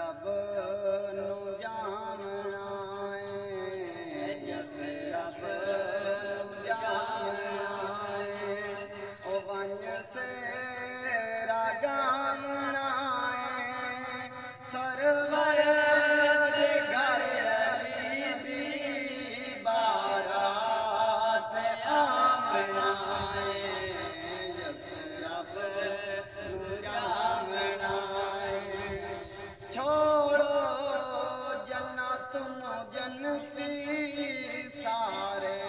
रब नू जामना है, जस रब नू जामना है। ओ वंज सेरा गामना है, सरवर दे घर अली दी बारात आमना है, जस रब नू जामना है। छोड़ो जन्नत जन्नती सारे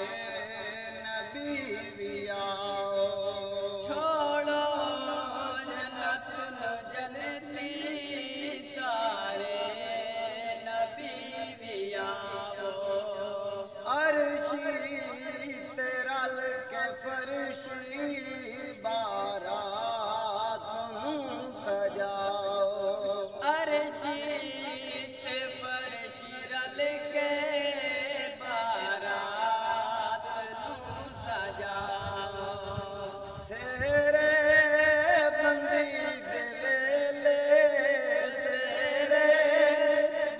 नबी भी आओ, छोड़ो जन्नत जन्नती सारे नबी भी आओ। अर्शी ते रल के फरशी बारात नू सजाओ, अर्शी ते फरशी रल के बारात नू सजाओ। सेरे बंदी दे वेले, सेरे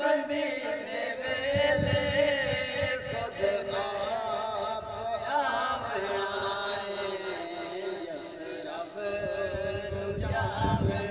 बंदी दे वेले खुद आप आमना है, यस रब नू जामना